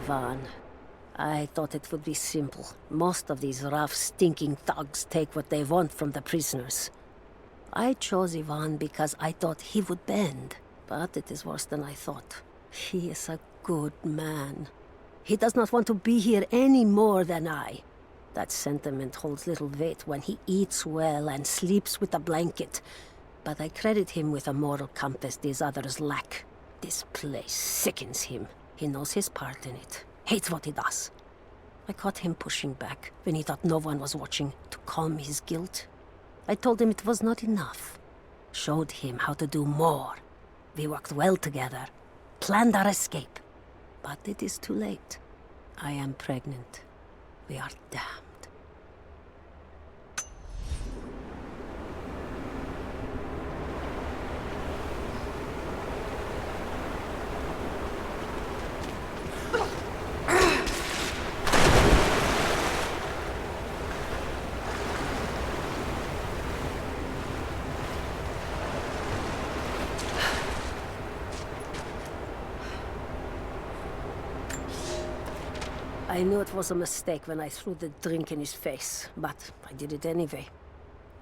Ivan. I thought it would be simple. Most of these rough, stinking thugs take what they want from the prisoners. I chose Ivan because I thought he would bend. But it is worse than I thought. He is a good man. He does not want to be here any more than I. That sentiment holds little weight when he eats well and sleeps with a blanket. But I credit him with a moral compass these others lack. This place sickens him. He knows his part in it. Hates what he does. I caught him pushing back when he thought no one was watching to calm his guilt. I told him it was not enough. Showed him how to do more. We worked well together. Planned our escape. But it is too late. I am pregnant. We are damned. I knew it was a mistake when I threw the drink in his face, but I did it anyway.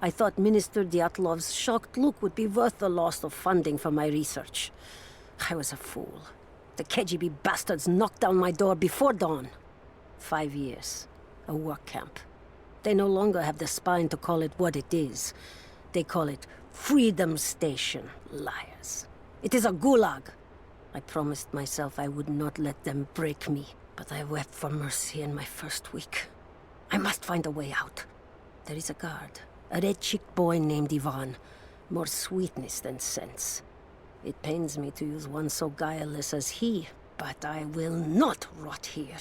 I thought Minister Dyatlov's shocked look would be worth the loss of funding for my research. I was a fool. The KGB bastards knocked down my door before dawn. 5 years. A work camp. They no longer have the spine to call it what it is. They call it Freedom Station. Liars. It is a gulag. I promised myself I would not let them break me. But I wept for mercy in my first week. I must find a way out. There is a guard. A red-cheeked boy named Ivan. More sweetness than sense. It pains me to use one so guileless as he, but I will not rot here.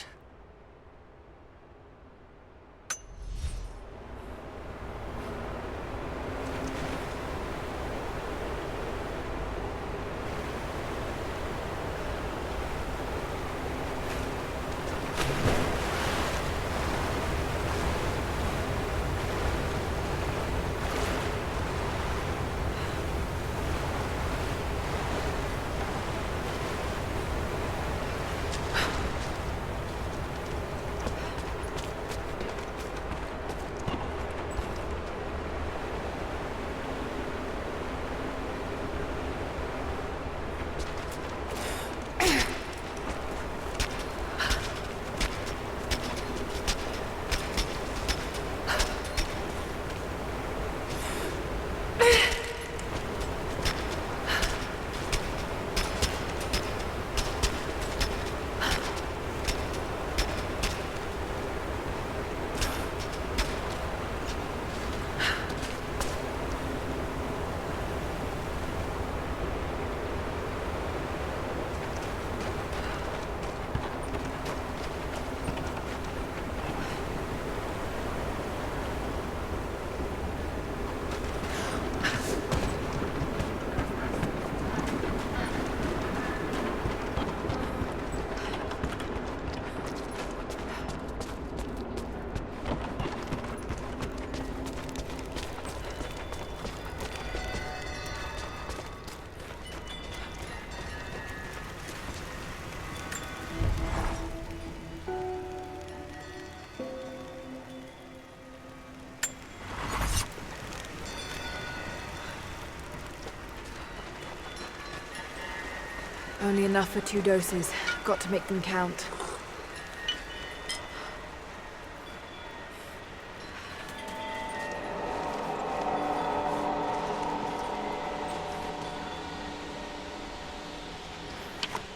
Only enough for 2 doses. Got to make them count.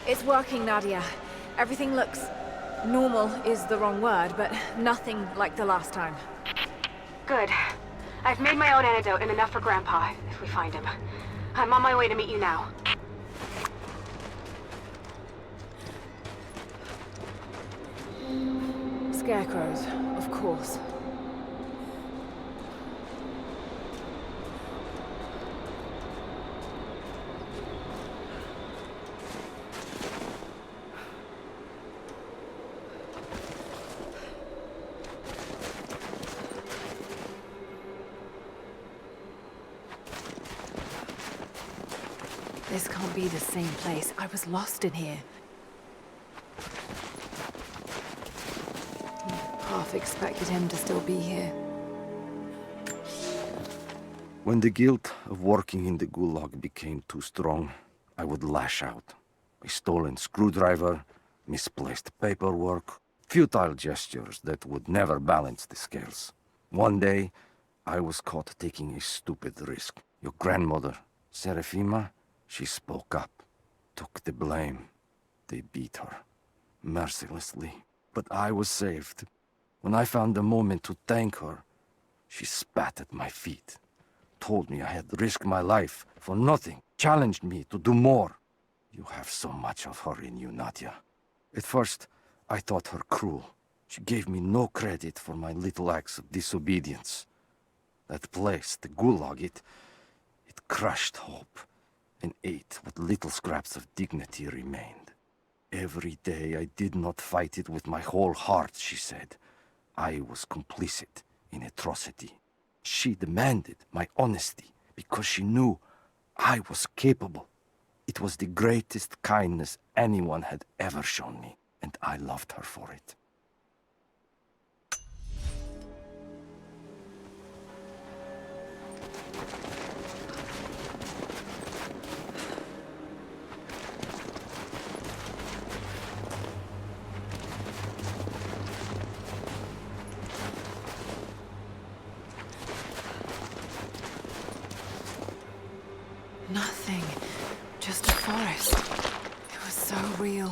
It's working, Nadia. Everything looks... normal is the wrong word, but nothing like the last time. Good. I've made my own antidote and enough for Grandpa, if we find him. I'm on my way to meet you now. Scarecrows, of course. This can't be the same place. I was lost in here. half expected him to still be here. When the guilt of working in the Gulag became too strong, I would lash out. A stolen screwdriver, misplaced paperwork, futile gestures that would never balance the scales. One day, I was caught taking a stupid risk. Your grandmother, Serafima, she spoke up, took the blame. They beat her, mercilessly. But I was saved. When I found the moment to thank her, she spat at my feet, told me I had risked my life for nothing, challenged me to do more. You have so much of her in you, Nadia. At first, I thought her cruel. She gave me no credit for my little acts of disobedience. That place, the Gulag, it crushed hope and ate what little scraps of dignity remained. Every day I did not fight it with my whole heart, she said. I was complicit in atrocity. She demanded my honesty because she knew I was capable. It was the greatest kindness anyone had ever shown me, and I loved her for it. Nothing. Just a forest. It was so real.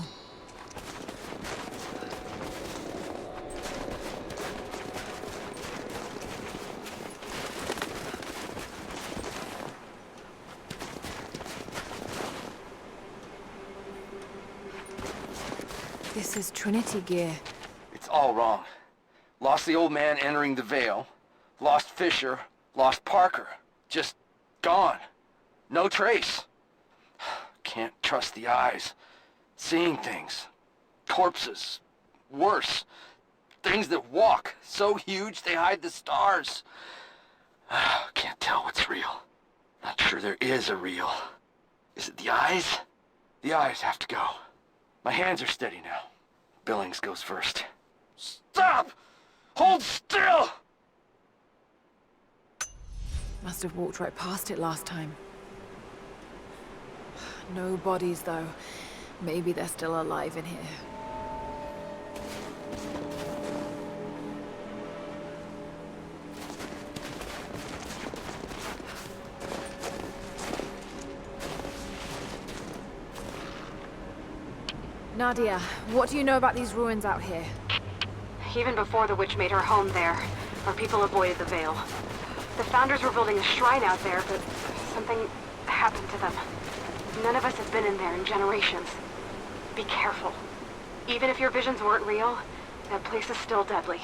This is Trinity gear. It's all wrong. Lost the old man entering the Vale. Lost Fisher. Lost Parker. Just gone. No trace. Can't trust the eyes. Seeing things. Corpses. Worse. Things that walk. So huge they hide the stars. Can't tell what's real. Not sure there is a real. Is it the eyes? The eyes have to go. My hands are steady now. Billings goes first. Stop! Hold still! Must have walked right past it last time. No bodies, though. Maybe they're still alive in here. Nadia, what do you know about these ruins out here? Even before the witch made her home there, our people avoided the Vale. The Founders were building a shrine out there, but something happened to them. None of us have been in there in generations. Be careful. Even if your visions weren't real, that place is still deadly.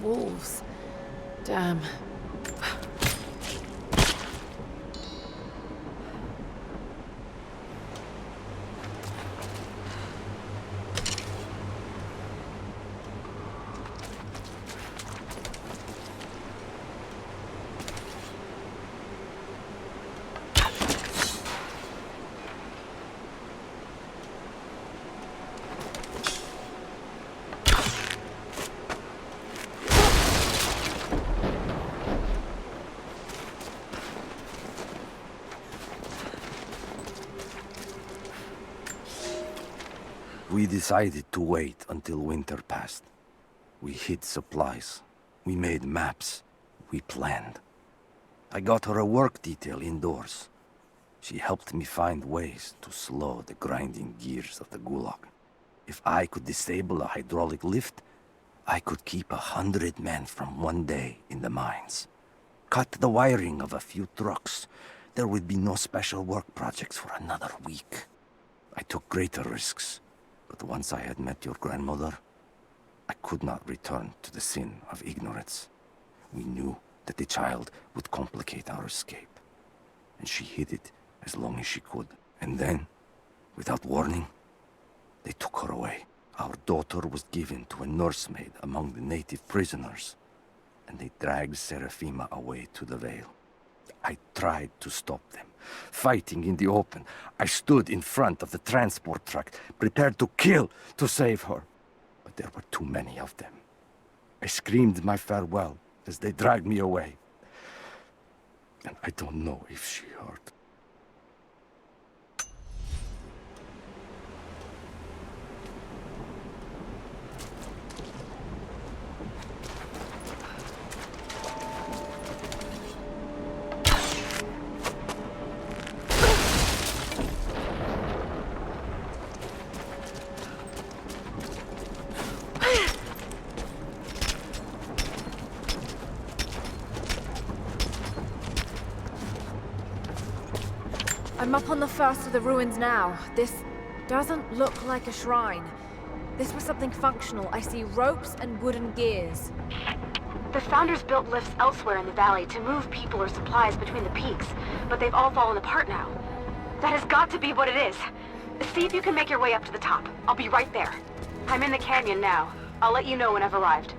Wolves. Damn. We decided to wait until winter passed. We hid supplies. We made maps. We planned. I got her a work detail indoors. She helped me find ways to slow the grinding gears of the Gulag. If I could disable a hydraulic lift, I could keep 100 men from one day in the mines. Cut the wiring of a few trucks. There would be no special work projects for another week. I took greater risks. But once I had met your grandmother, I could not return to the sin of ignorance. We knew that the child would complicate our escape, and she hid it as long as she could. And then, without warning, they took her away. Our daughter was given to a nursemaid among the native prisoners, and they dragged Seraphima away to the Vale. I tried to stop them, fighting in the open. I stood in front of the transport truck, prepared to kill to save her. But there were too many of them. I screamed my farewell as they dragged me away. And I don't know if she heard. I'm up on the first of the ruins now. This doesn't look like a shrine. This was something functional. I see ropes and wooden gears. The Founders built lifts elsewhere in the valley to move people or supplies between the peaks, but they've all fallen apart now. That has got to be what it is. See if you can make your way up to the top. I'll be right there. I'm in the canyon now. I'll let you know when I've arrived.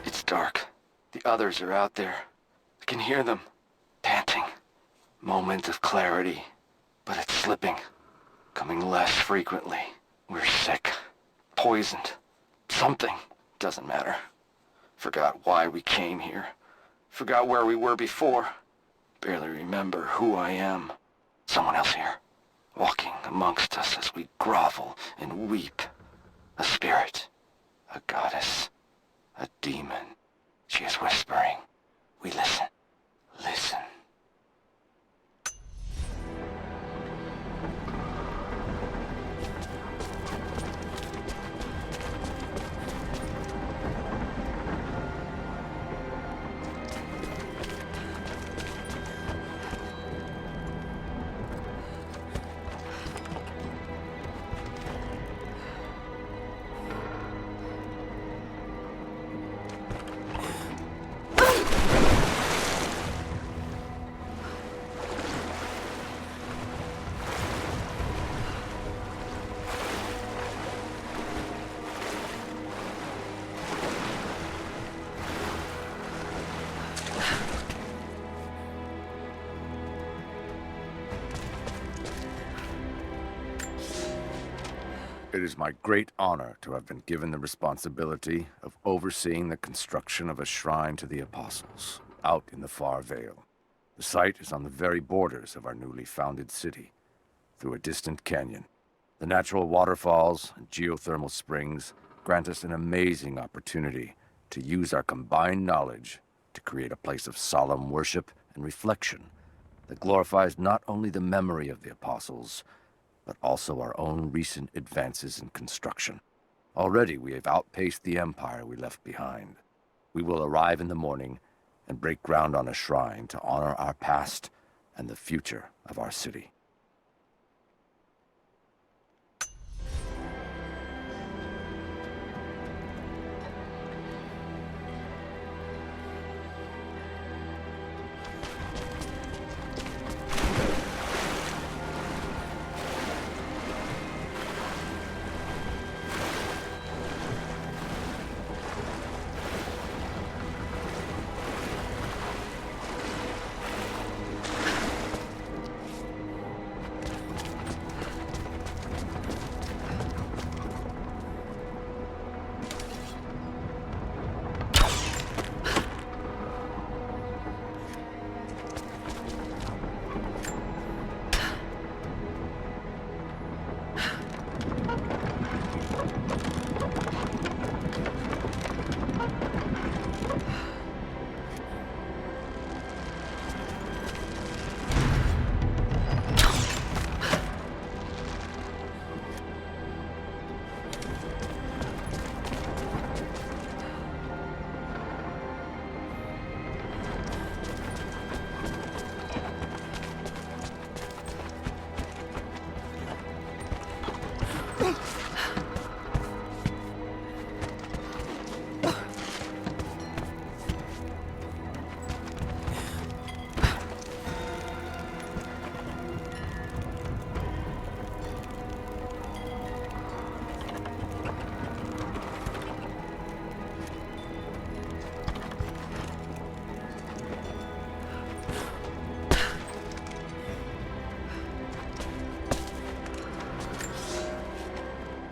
It's dark. The others are out there. I can hear them, panting. Moment of clarity, but it's slipping, coming less frequently. We're sick, poisoned, something. Doesn't matter. Forgot why we came here. Forgot where we were before. Barely remember who I am. Someone else here, walking amongst us as we grovel and weep. A spirit, a goddess, a demon. She is whispering. We listen. Listen. It is my great honor to have been given the responsibility of overseeing the construction of a shrine to the Apostles, out in the far Vale. The site is on the very borders of our newly founded city, through a distant canyon. The natural waterfalls and geothermal springs grant us an amazing opportunity to use our combined knowledge to create a place of solemn worship and reflection that glorifies not only the memory of the Apostles, but also our own recent advances in construction. Already we have outpaced the empire we left behind. We will arrive in the morning and break ground on a shrine to honor our past and the future of our city.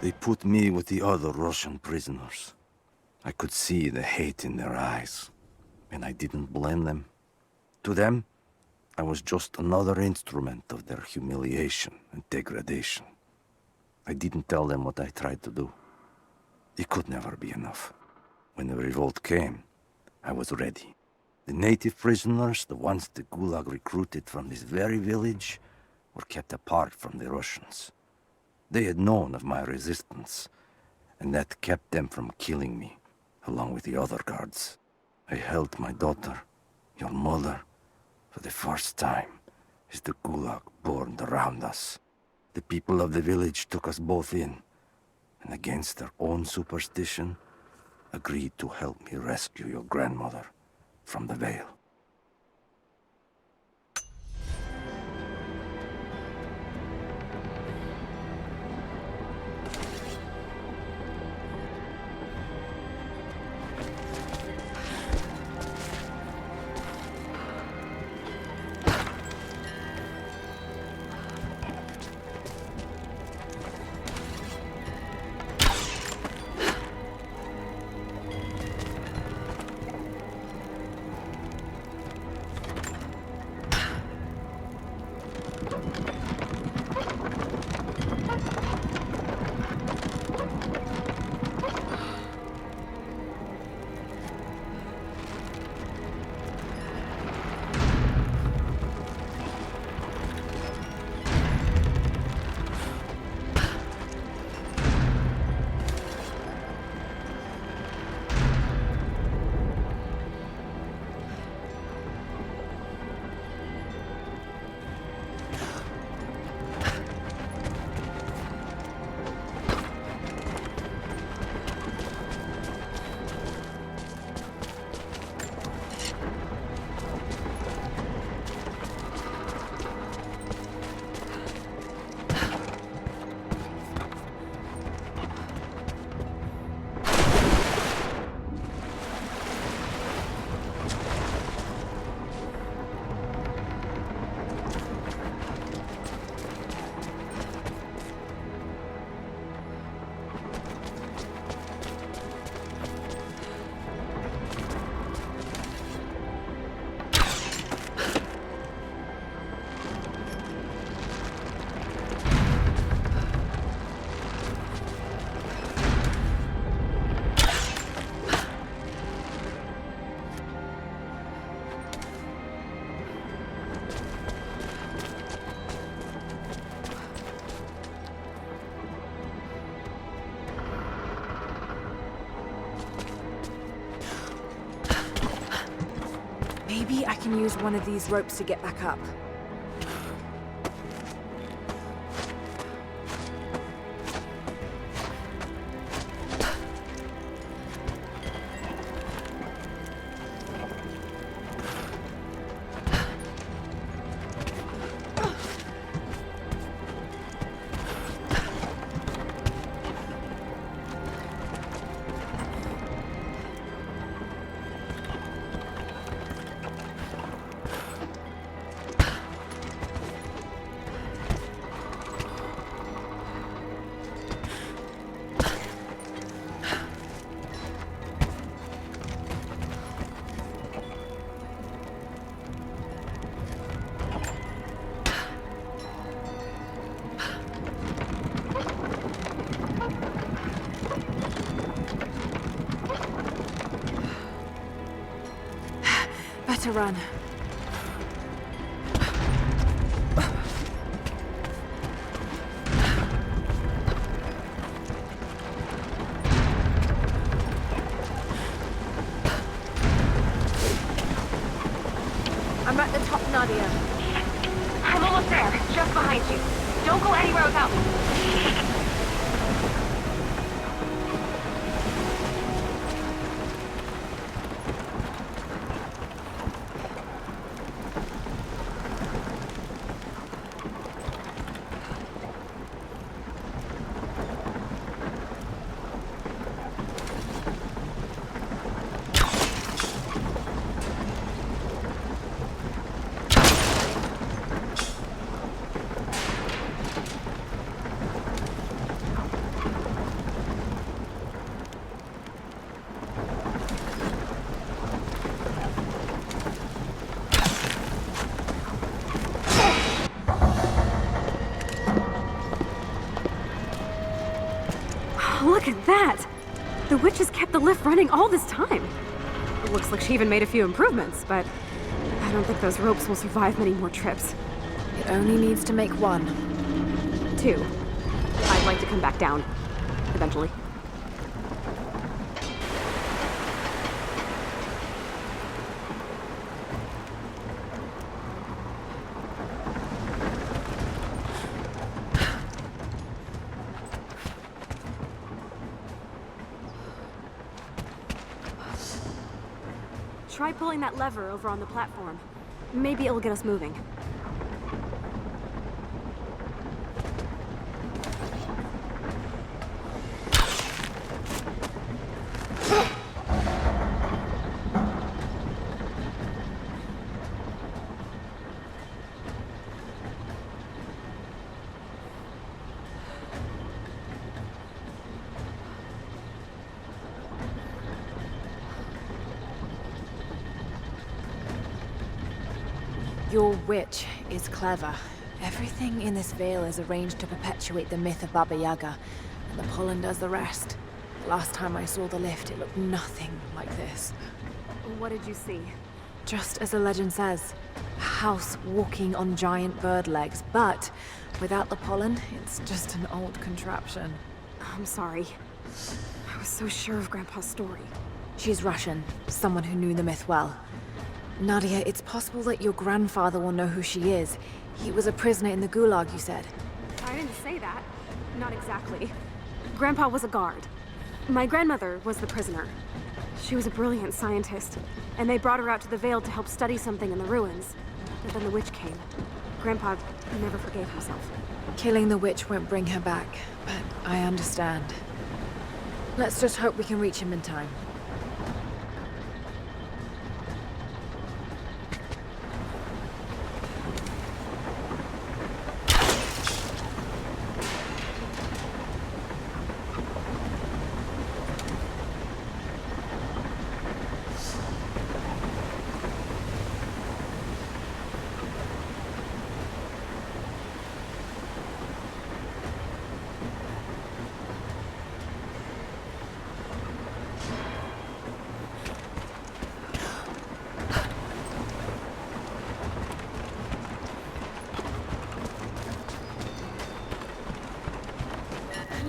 They put me with the other Russian prisoners. I could see the hate in their eyes, and I didn't blame them. To them, I was just another instrument of their humiliation and degradation. I didn't tell them what I tried to do. It could never be enough. When the revolt came, I was ready. The native prisoners, the ones the Gulag recruited from this very village, were kept apart from the Russians. They had known of my resistance, and that kept them from killing me, along with the other guards. I held my daughter, your mother, for the first time, as the Gulag burned around us. The people of the village took us both in, and against their own superstition, agreed to help me rescue your grandmother from the Vale. Maybe I can use one of these ropes to get back up. To run. I'm at the top, Nadia. I'm almost there, just behind you. Don't go anywhere without me. Look at that! The witch has kept the lift running all this time. It looks like she even made a few improvements, but I don't think those ropes will survive many more trips. It only needs to make one. 2. I'd like to come back down. Eventually. Try pulling that lever over on the platform. Maybe it'll get us moving. Your witch is clever. Everything in this Vale is arranged to perpetuate the myth of Baba Yaga, and the pollen does the rest. Last time I saw the lift, it looked nothing like this. What did you see? Just as the legend says, a house walking on giant bird legs, but without the pollen, it's just an old contraption. I'm sorry. I was so sure of Grandpa's story. She's Russian, someone who knew the myth well. Nadia, it's possible that your grandfather will know who she is. He was a prisoner in the Gulag, you said. I didn't say that. Not exactly. Grandpa was a guard. My grandmother was the prisoner. She was a brilliant scientist, and they brought her out to the Vale to help study something in the ruins. But then the witch came. Grandpa never forgave himself. Killing the witch won't bring her back, but I understand. Let's just hope we can reach him in time.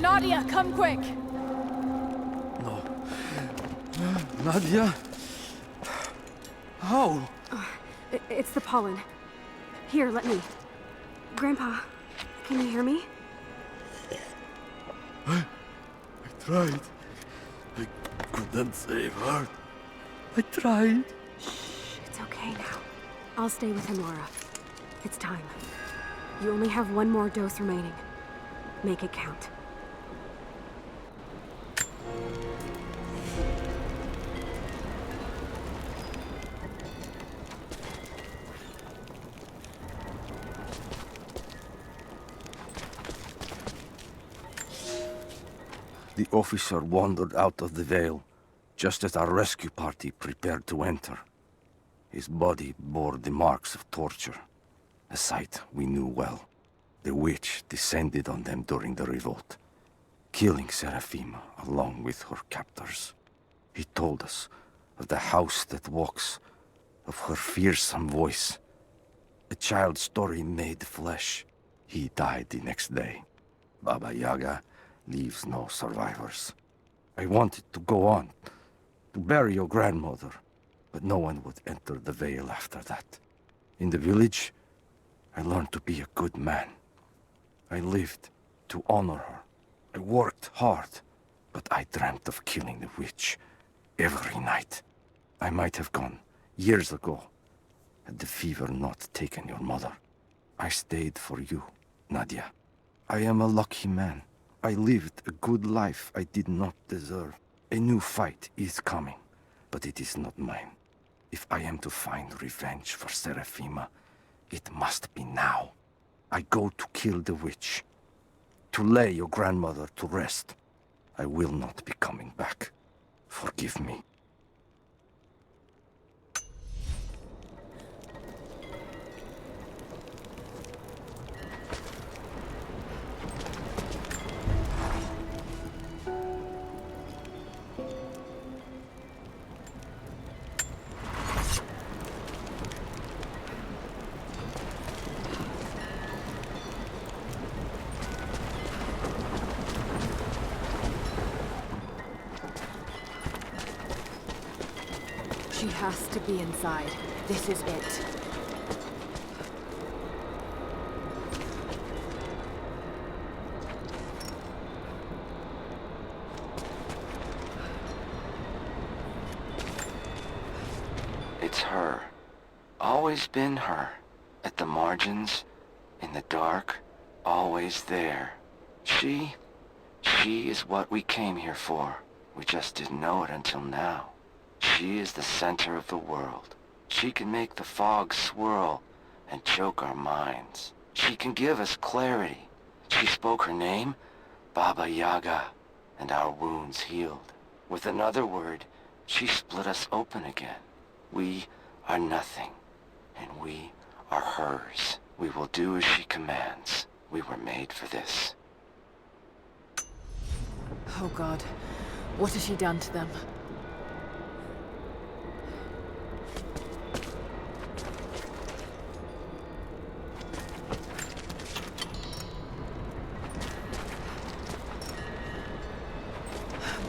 Nadia, come quick! No. Nadia? How? It's the pollen. Here, let me. Grandpa, can you hear me? I tried. I couldn't save her. I tried. Shh, it's okay now. I'll stay with him, Laura. It's time. You only have one more dose remaining. Make it count. The officer wandered out of the Vale, just as our rescue party prepared to enter. His body bore the marks of torture, a sight we knew well. The witch descended on them during the revolt, killing Seraphima along with her captors. He told us of the house that walks, of her fearsome voice. A child's story made flesh. He died the next day. Baba Yaga leaves no survivors. I wanted to go on, to bury your grandmother, but no one would enter the Vale after that. In the village, I learned to be a good man. I lived to honor her. I worked hard, but I dreamt of killing the witch every night. I might have gone years ago, had the fever not taken your mother. I stayed for you, Nadia. I am a lucky man. I lived a good life I did not deserve. A new fight is coming, but it is not mine. If I am to find revenge for Seraphima, it must be now. I go to kill the witch, to lay your grandmother to rest. I will not be coming back. Forgive me. She has to be inside. This is it. It's her. Always been her. At the margins, in the dark, always there. She is what we came here for. We just didn't know it until now. She is the center of the world. She can make the fog swirl and choke our minds. She can give us clarity. She spoke her name, Baba Yaga, and our wounds healed. With another word, she split us open again. We are nothing, and we are hers. We will do as she commands. We were made for this. Oh God, what has she done to them?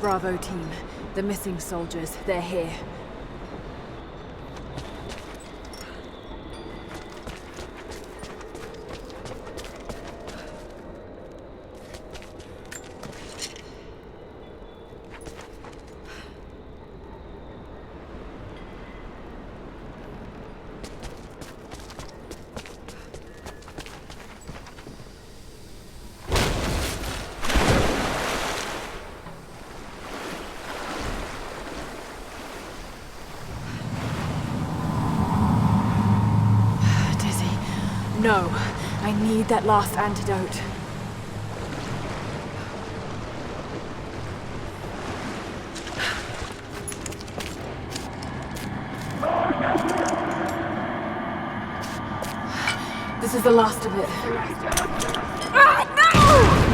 Bravo team, the missing soldiers, they're here. No, I need that last antidote. This is the last of it. Ah, no!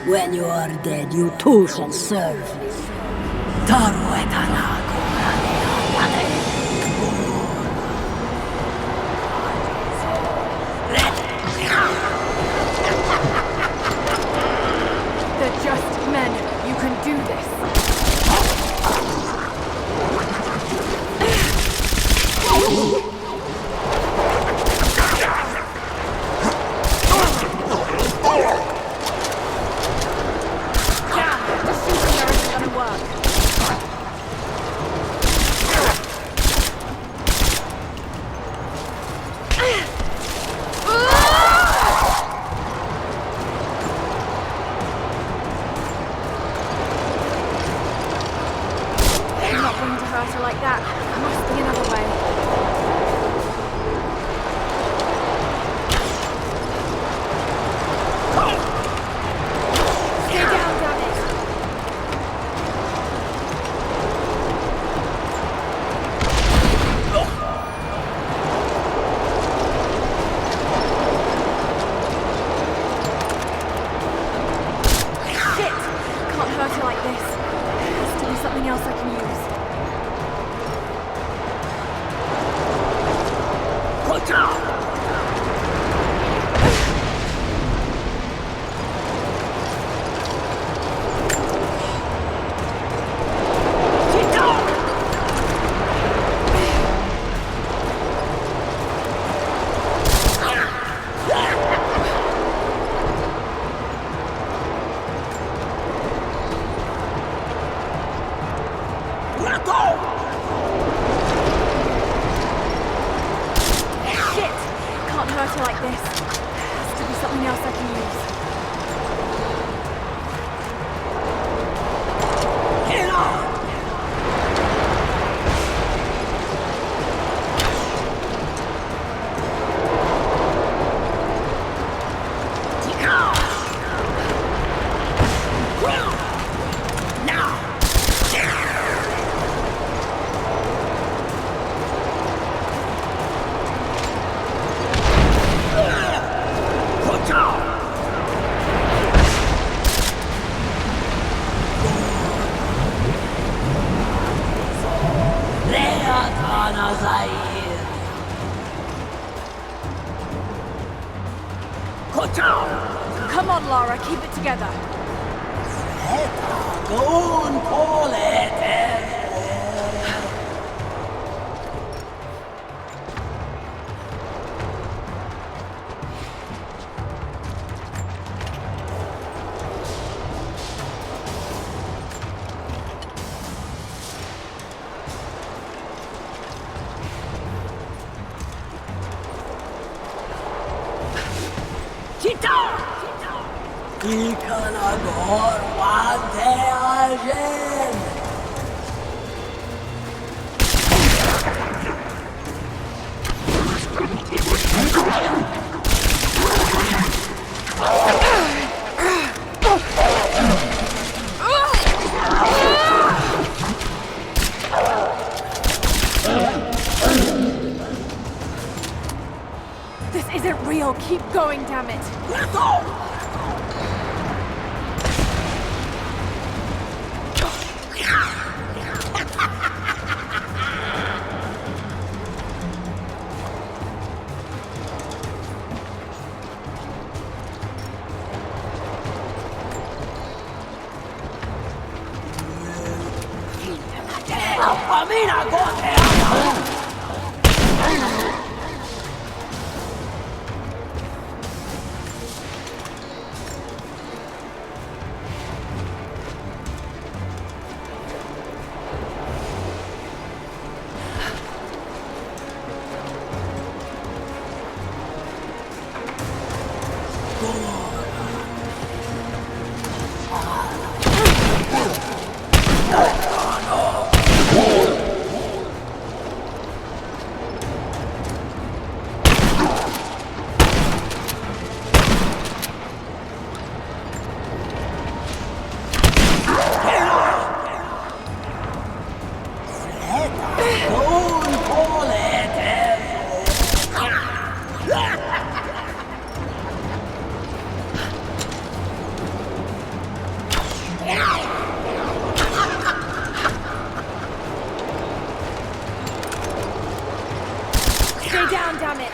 When you are dead, you too shall serve. Taru et Anago. They're just men. You can do this. Like that. There must be another way. Stay down, damn it! Shit! Can't hurt her like this. There has to be something else I can use. Like this. There has to be something else I can use. Come on, Lara, keep it together. This isn't real. Keep going, damn it. Stay down, damn it!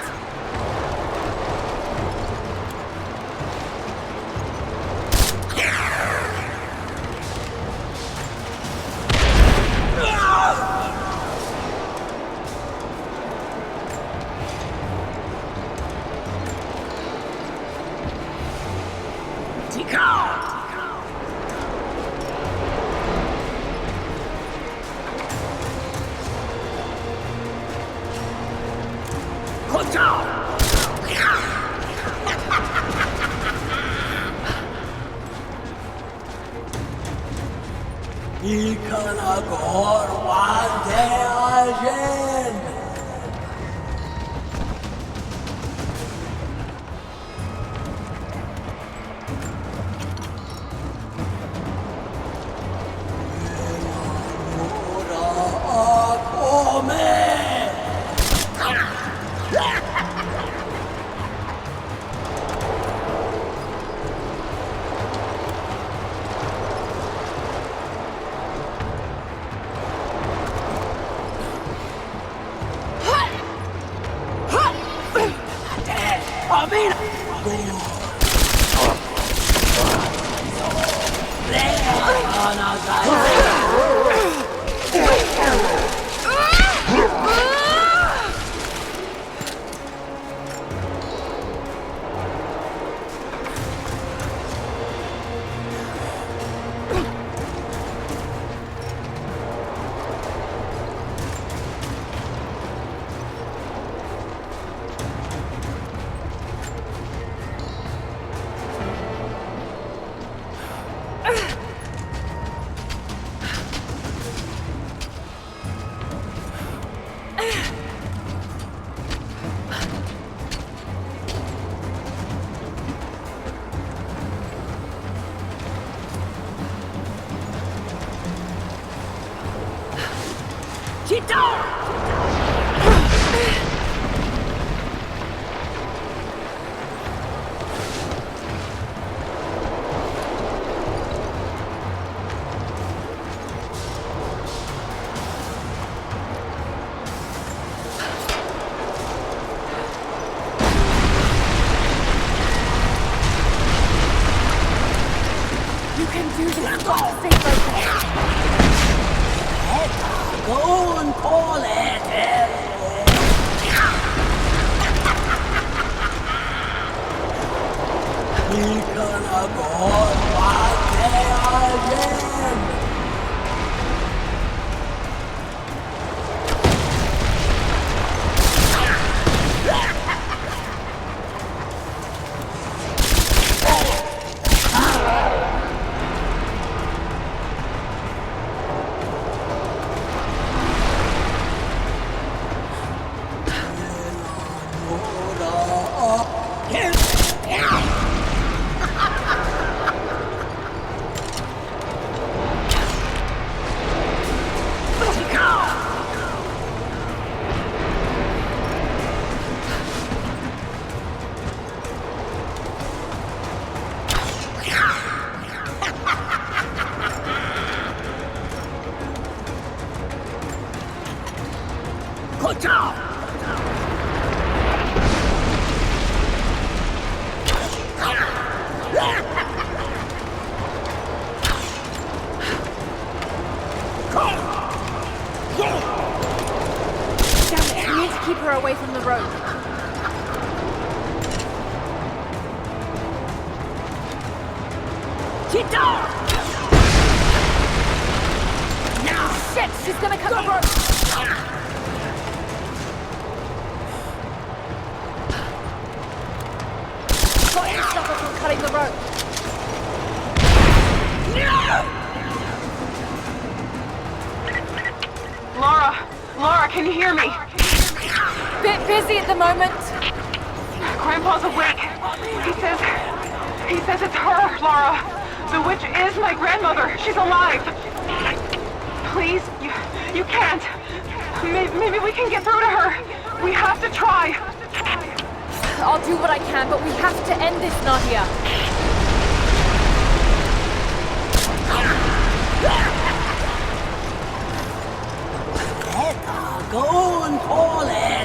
Stay focused. Don't call it. Good job! Damn it, we need to keep her away from the road. Now, shit, she's gonna cut the road. Got to stop her from cutting the road. Laura, can you hear me? Bit busy at the moment. Grandpa's awake. He says it's her, Laura. The witch is my grandmother. She's alive. Please, you can't. Maybe we can get through to her. We have to try. I'll do what I can, but we have to end this, Nadia. Go and call it.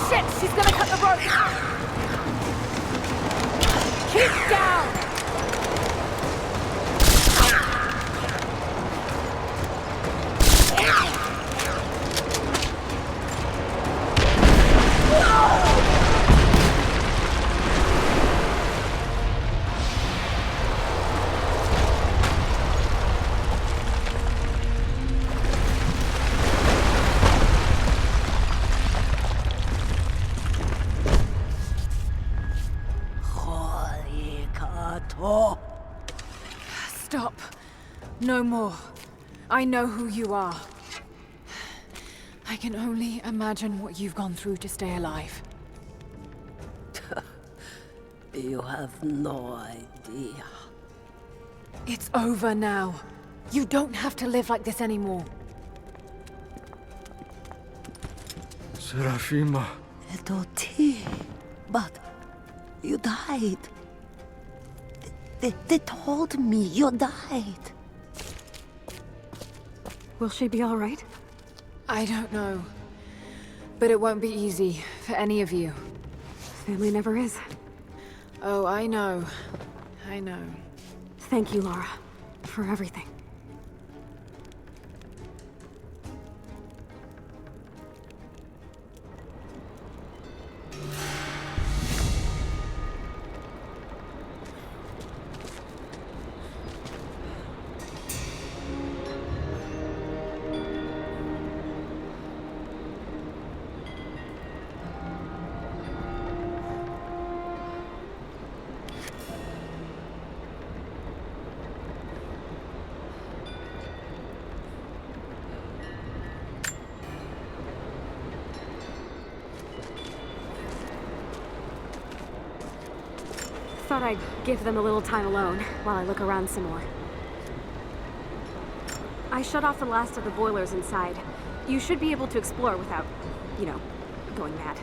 Shit! She's gonna cut the rope! Keep down! Stop. No more. I know who you are. I can only imagine what you've gone through to stay alive. You have no idea. It's over now. You don't have to live like this anymore. Serafima. Edoti, but you died. They told me you died. Will she be all right? I don't know. But it won't be easy for any of you. Family never is. Oh, I know. I know. Thank you, Lara, for everything. Thought I'd give them a little time alone while I look around some more. I shut off the last of the boilers inside. You should be able to explore without, you know, going mad.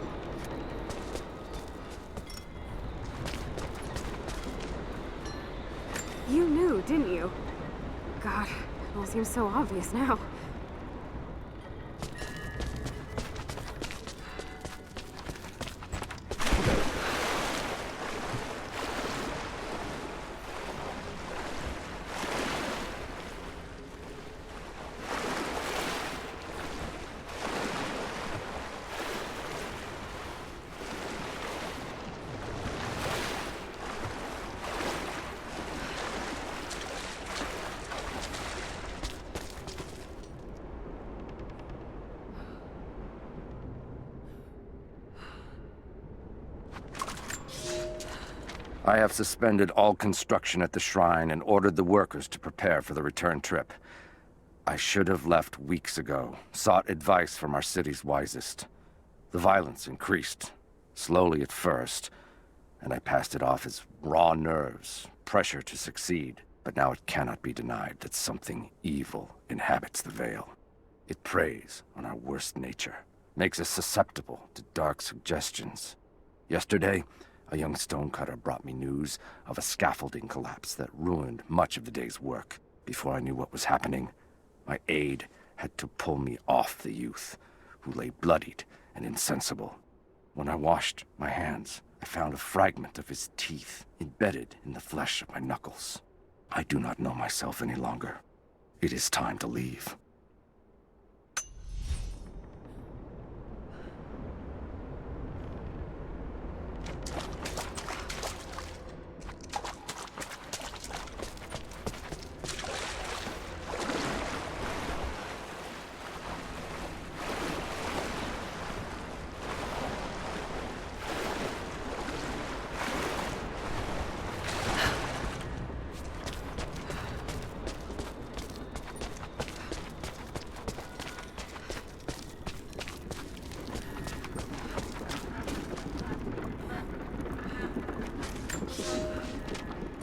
You knew, didn't you? God, it all seems so obvious now. I have suspended all construction at the shrine and ordered the workers to prepare for the return trip. I should have left weeks ago, sought advice from our city's wisest. The violence increased, slowly at first, and I passed it off as raw nerves, pressure to succeed. But now it cannot be denied that something evil inhabits the Vale. It preys on our worst nature, makes us susceptible to dark suggestions. Yesterday, a young stonecutter brought me news of a scaffolding collapse that ruined much of the day's work. Before I knew what was happening, my aide had to pull me off the youth, who lay bloodied and insensible. When I washed my hands, I found a fragment of his teeth embedded in the flesh of my knuckles. I do not know myself any longer. It is time to leave.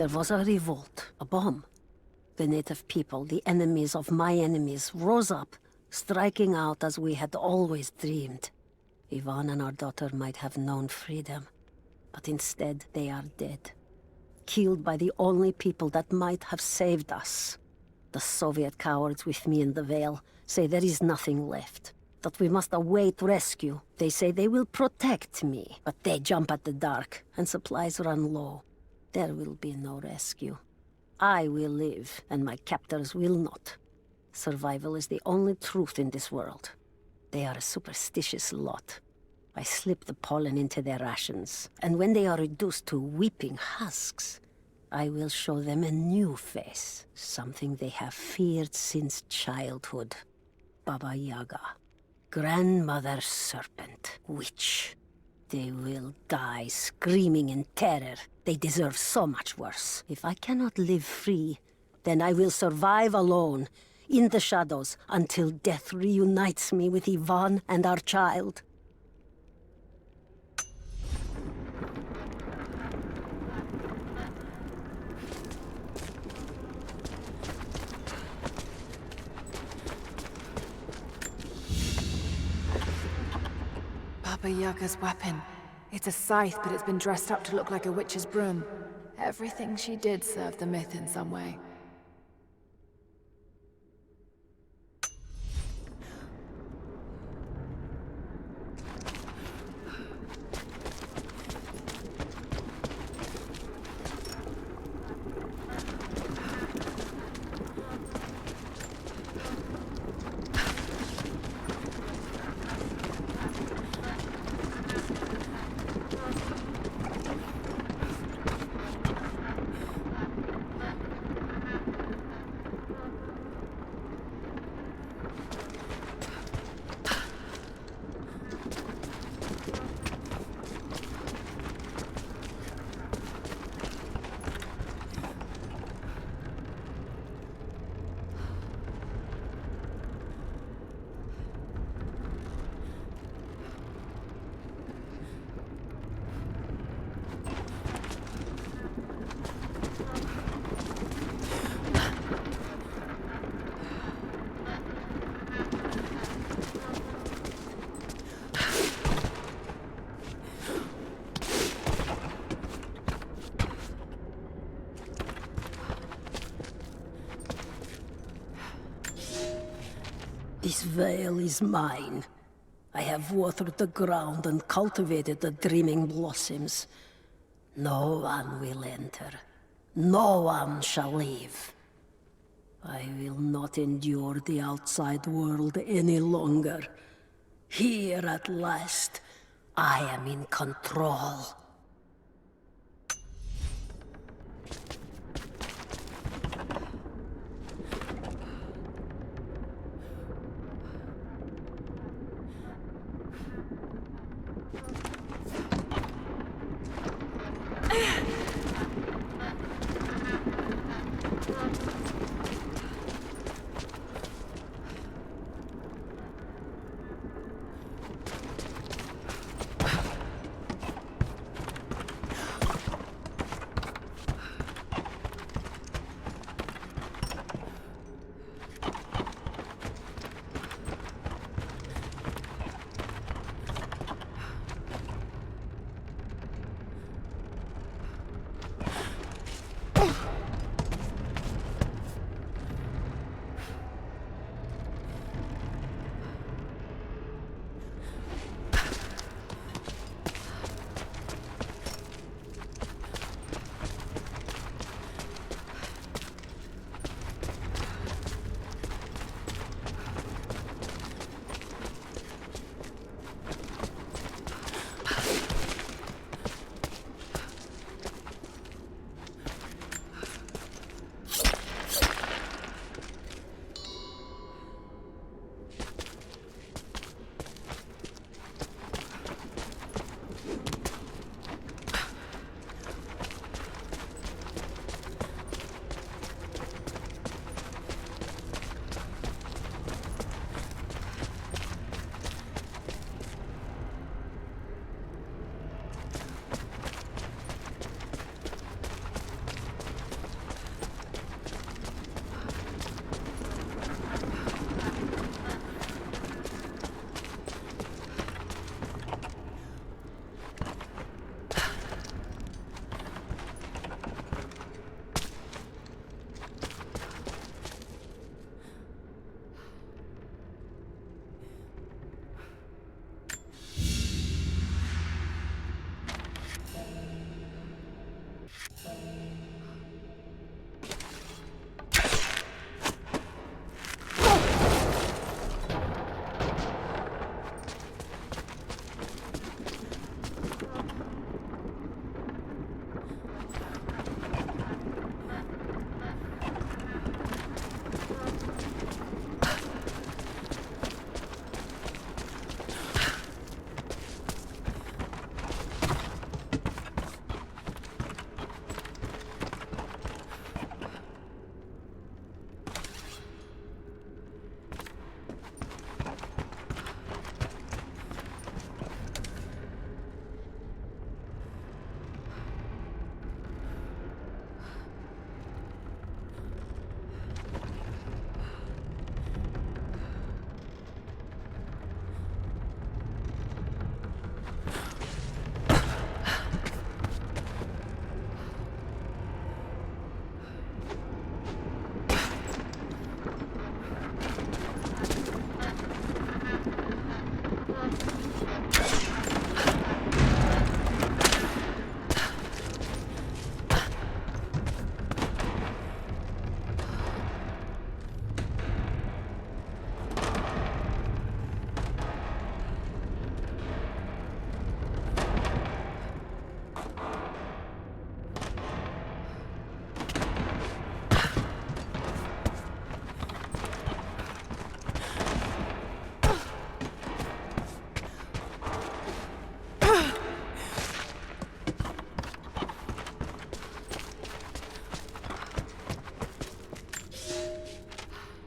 There was a revolt, a bomb. The native people, the enemies of my enemies, rose up, striking out as we had always dreamed. Ivan and our daughter might have known freedom, but instead they are dead. Killed by the only people that might have saved us. The Soviet cowards with me in the Vale say there is nothing left, that we must await rescue. They say they will protect me, but they jump at the dark, and supplies run low. There will be no rescue. I will live, and my captors will not. Survival is the only truth in this world. They are a superstitious lot. I slip the pollen into their rations, and when they are reduced to weeping husks, I will show them a new face, something they have feared since childhood. Baba Yaga, grandmother serpent, witch. They will die screaming in terror. They deserve so much worse. If I cannot live free, then I will survive alone, in the shadows, until death reunites me with Ivan and our child. Baba Yaga's weapon. It's a scythe, but it's been dressed up to look like a witch's broom. Everything she did served the myth in some way. This veil is mine. I have watered the ground and cultivated the dreaming blossoms. No one will enter. No one shall leave. I will not endure the outside world any longer. Here at last, I am in control.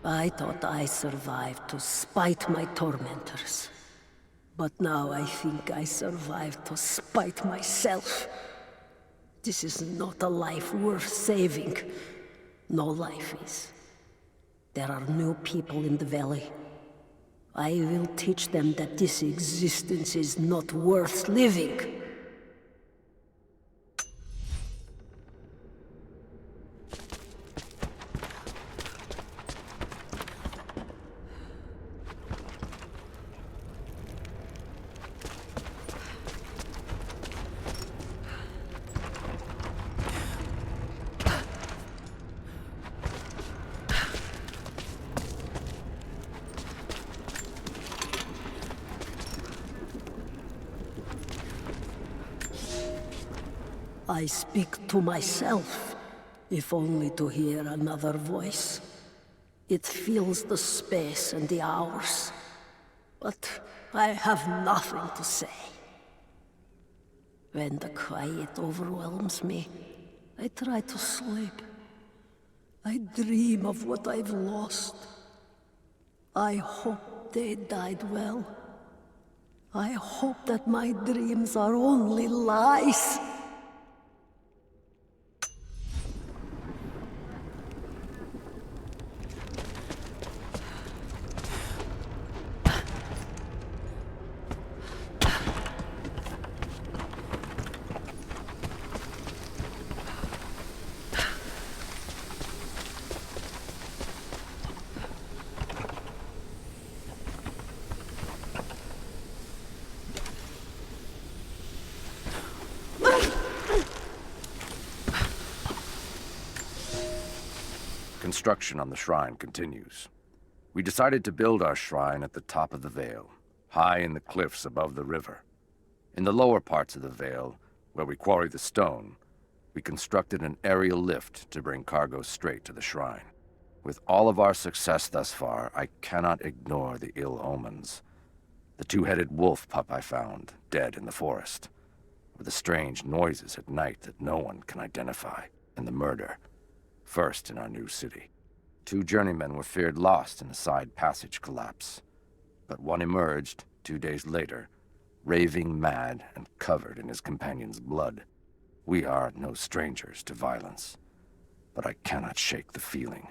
I thought I survived to spite my tormentors. But now I think I survived to spite myself. This is not a life worth saving. No life is. There are new people in the valley. I will teach them that this existence is not worth living. I speak to myself, if only to hear another voice. It fills the space and the hours, but I have nothing to say. When the quiet overwhelms me, I try to sleep. I dream of what I've lost. I hope they died well. I hope that my dreams are only lies. Construction on the shrine continues. We decided to build our shrine at the top of the Vale, high in the cliffs above the river. In the lower parts of the Vale, where we quarry the stone, we constructed an aerial lift to bring cargo straight to the shrine. With all of our success thus far, I cannot ignore the ill omens. The two-headed wolf pup I found, dead in the forest, or the strange noises at night that no one can identify, and the murder. First in our new city. 2 journeymen were feared lost in a side passage collapse, but one emerged 2 days later, raving mad and covered in his companion's blood. We are no strangers to violence, but I cannot shake the feeling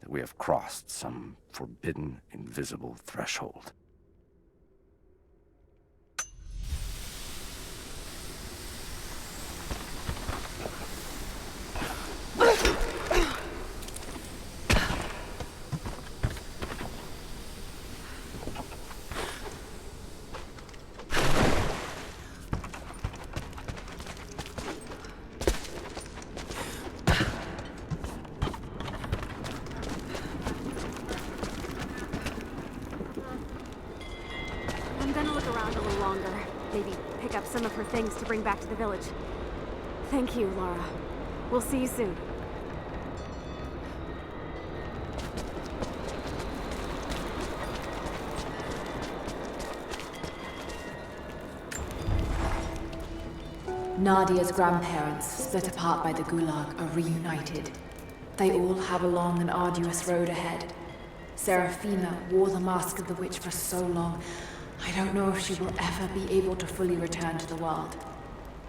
that we have crossed some forbidden, invisible threshold. I'm gonna look around a little longer. Maybe pick up some of her things to bring back to the village. Thank you, Laura. We'll see you soon. Nadia's grandparents, split apart by the Gulag, are reunited. They all have a long and arduous road ahead. Serafina wore the mask of the witch for so long, I don't know if she will ever be able to fully return to the world.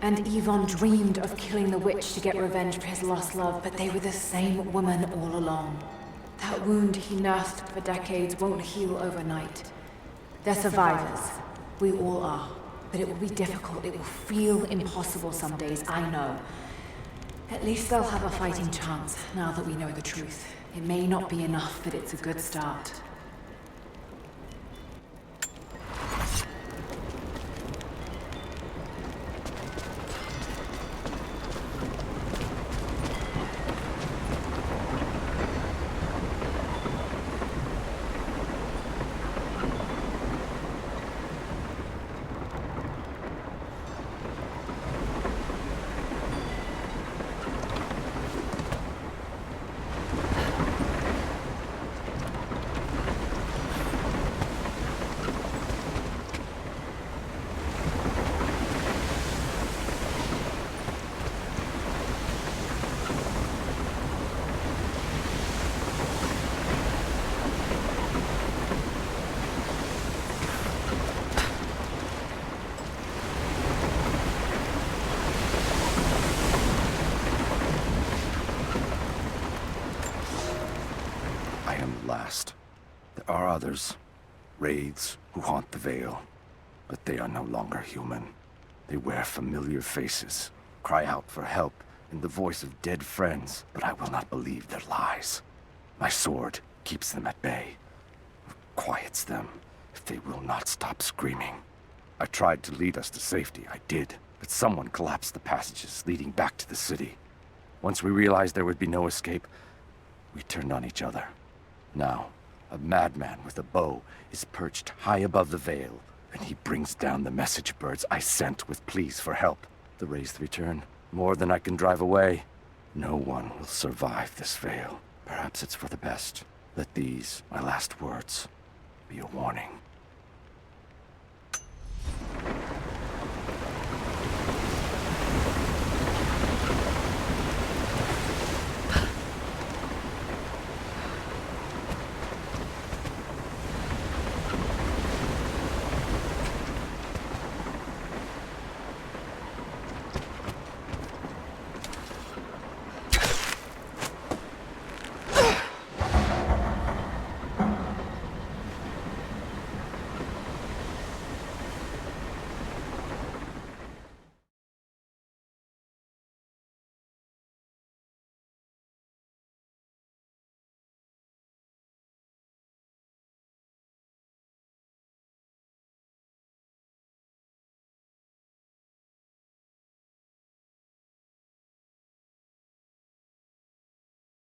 And Yvonne dreamed of killing the witch to get revenge for his lost love, but they were the same woman all along. That wound he nursed for decades won't heal overnight. They're survivors. We all are. But it will be difficult. It will feel impossible some days, I know. At least they'll have a fighting chance, now that we know the truth. It may not be enough, but it's a good start. I am the last. There are others, wraiths who haunt the Vale, but they are no longer human. They wear familiar faces, cry out for help in the voice of dead friends, but I will not believe their lies. My sword keeps them at bay, quiets them if they will not stop screaming. I tried to lead us to safety, I did, but someone collapsed the passages leading back to the city. Once we realized there would be no escape, we turned on each other. Now, a madman with a bow is perched high above the Vale, and he brings down the message birds I sent with pleas for help. The wraiths return, more than I can drive away. No one will survive this Vale. Perhaps it's for the best. Let these, my last words, be a warning.